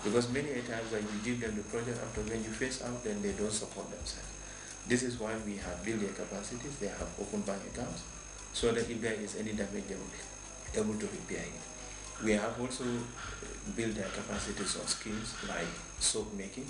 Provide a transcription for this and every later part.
Because many a times when you give them the project, after when you phase out, then they don't support themselves. This is why we have built their capacities, they have open bank accounts, so that if there is any damage, they will be able to repair it. We have also built their capacities on skills like soap making,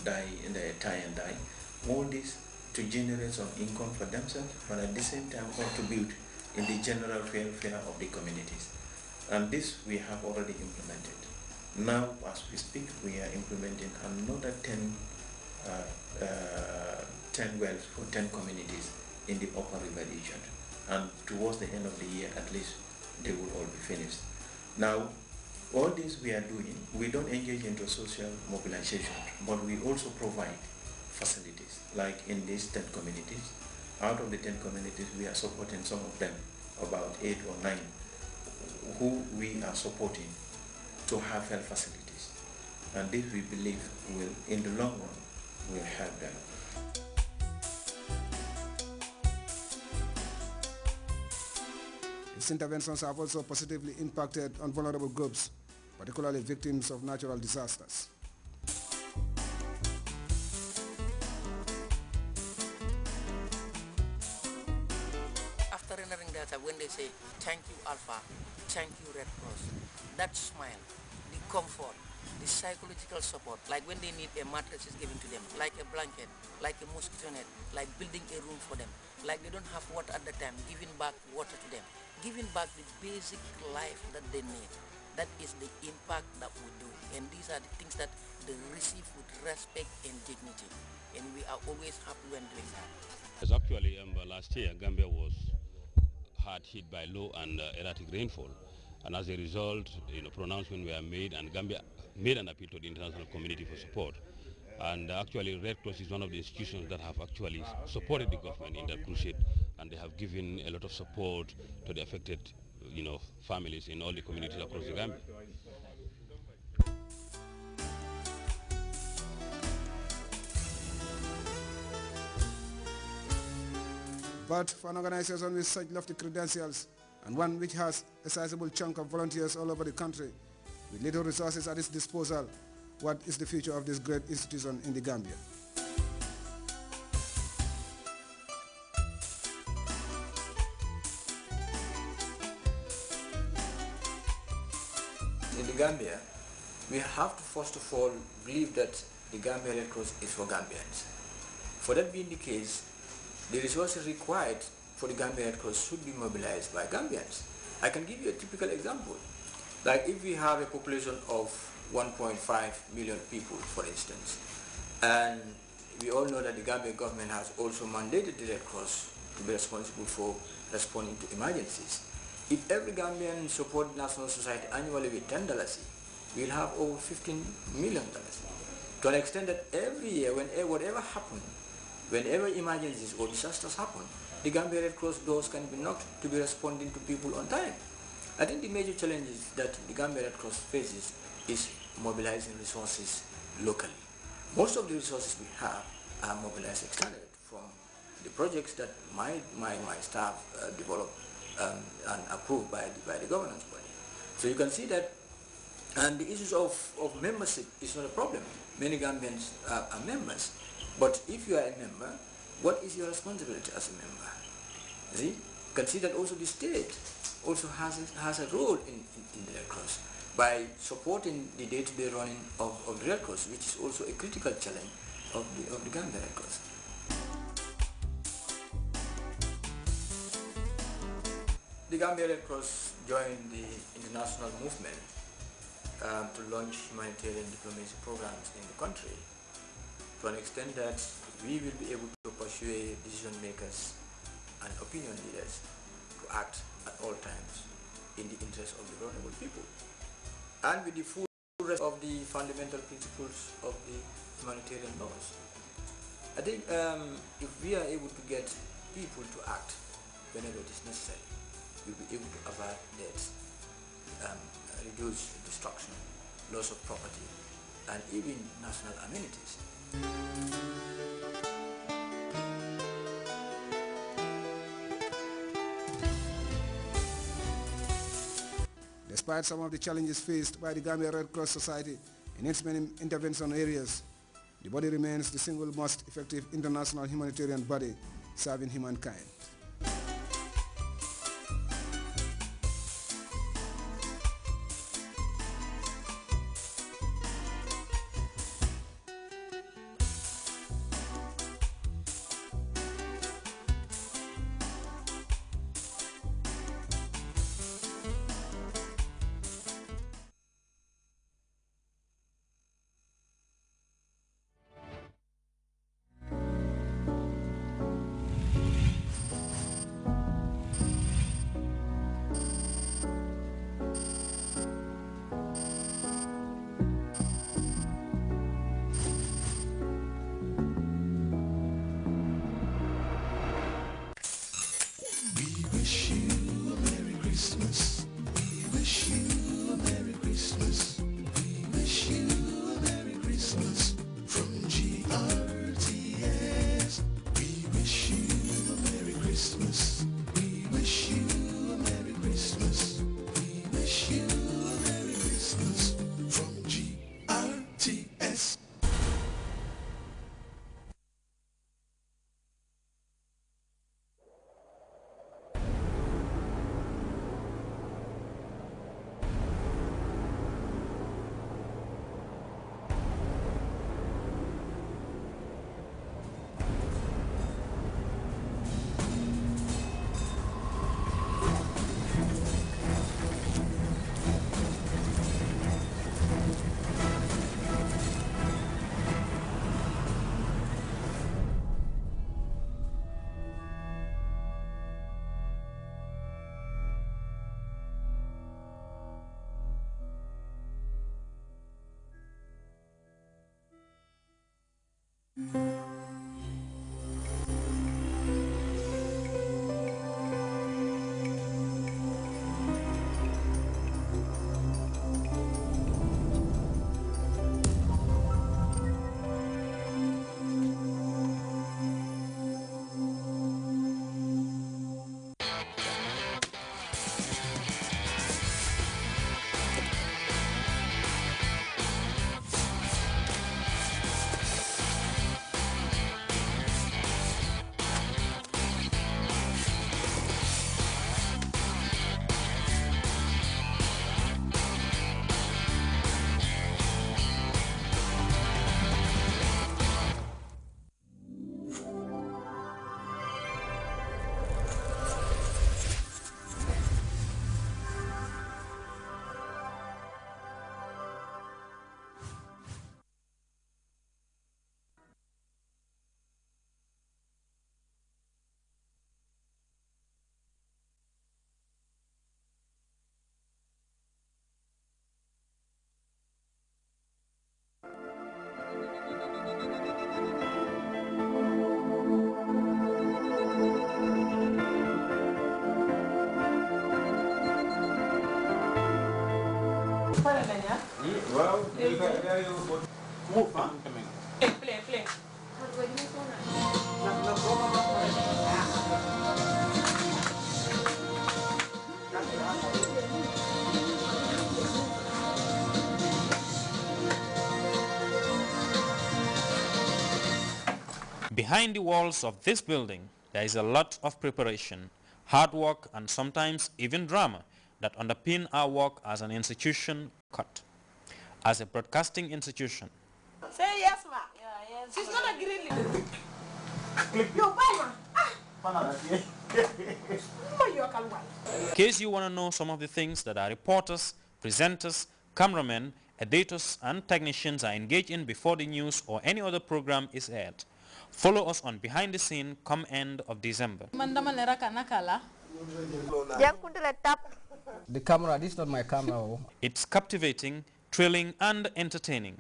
tie and dye, all this to generate some income for themselves, but at the same time contribute in the general welfare of the communities. And this we have already implemented. Now, as we speak, we are implementing another 10 wells for 10 communities in the Upper River region. And towards the end of the year, at least, they will all be finished. Now, all this we are doing, we don't engage into social mobilization, but we also provide facilities, like in these 10 communities. Out of the 10 communities, we are supporting some of them, about 8 or 9, who we are supporting to have health facilities. And this we believe will, in the long run, will help them. Its interventions have also positively impacted on vulnerable groups, particularly victims of natural disasters. After rendering data, when they say, thank you Alpha, thank you Red Cross, that smile, the comfort, the psychological support, like when they need a mattress is given to them, like a blanket, like a mosquito net, like building a room for them, like they don't have water at the time, giving back water to them, giving back the basic life that they need. That is the impact that we do, and these are the things that they receive with respect and dignity, and we are always happy when doing that. Yes, actually, last year Gambia was hard hit by low and erratic rainfall, and as a result, pronouncements were made, and Gambia made an appeal to the international community for support. And actually, Red Cross is one of the institutions that have actually supported the government in that crusade, and they have given a lot of support to the affected, families in all the communities across the Gambia. But for an organization with such lofty credentials, and one which has a sizable chunk of volunteers all over the country, with little resources at its disposal, what is the future of this great institution in the Gambia? In the Gambia, we have to first of all believe that the Gambia Red Cross is for Gambians. For that being the case, the resources required for the Gambia Red Cross should be mobilized by Gambians. I can give you a typical example. Like if we have a population of 1.5 million people, for instance, and we all know that the Gambia government has also mandated the Red Cross to be responsible for responding to emergencies. If every Gambian support National Society annually with $10, we'll have over $15 million. To an extent that every year, whatever happens, whenever emergencies or disasters happen, the Gambia Red Cross doors can be knocked to be responding to people on time. I think the major challenges that the Gambia Red Cross faces is mobilizing resources locally. Most of the resources we have are mobilized externally from the projects that my staff developed and approved by the governance body. So you can see that, and the issues of membership is not a problem. Many Gambians are members, but if you are a member, what is your responsibility as a member? See, you can see that also the state also has a role in the Red Cross by supporting the day-to-day running of the Red Cross, which is also a critical challenge of the Gambia Red Cross. The Gambia Red Cross joined the international movement to launch humanitarian diplomacy programs in the country, to an extent that we will be able to persuade decision makers and opinion leaders to act at all times in the interest of the vulnerable people, and with the full respect of the fundamental principles of the humanitarian laws. I think if we are able to get people to act whenever it is necessary, we'll be able to avert deaths, reduce destruction, loss of property, and even national amenities. Despite some of the challenges faced by the Gambia Red Cross Society in its many intervention areas, the body remains the single most effective international humanitarian body serving humankind. From GRTS. We wish you a Merry Christmas. We wish you a Merry Christmas. We wish you a Merry Christmas from GRTS. Behind the walls of this building, there is a lot of preparation, hard work, and sometimes even drama that underpin our work as an institution cut. As a broadcasting institution. Say yes, ma. Yeah, yes. She's not agreeing. Yo, bye, ma. In case you want to know some of the things that our reporters, presenters, cameramen, editors, and technicians are engaged in before the news or any other program is aired, follow us on Behind the Scene come end of December. The camera, this is not my camera. It's captivating, thrilling, and entertaining.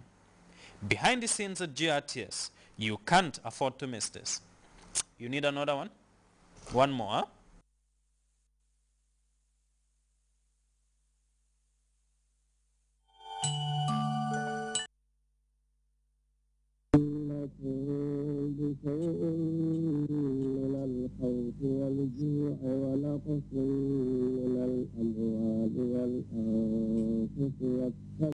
Behind the scenes at GRTS, you can't afford to miss this. You need another one? One more, huh? من الخوف والجوع ونقص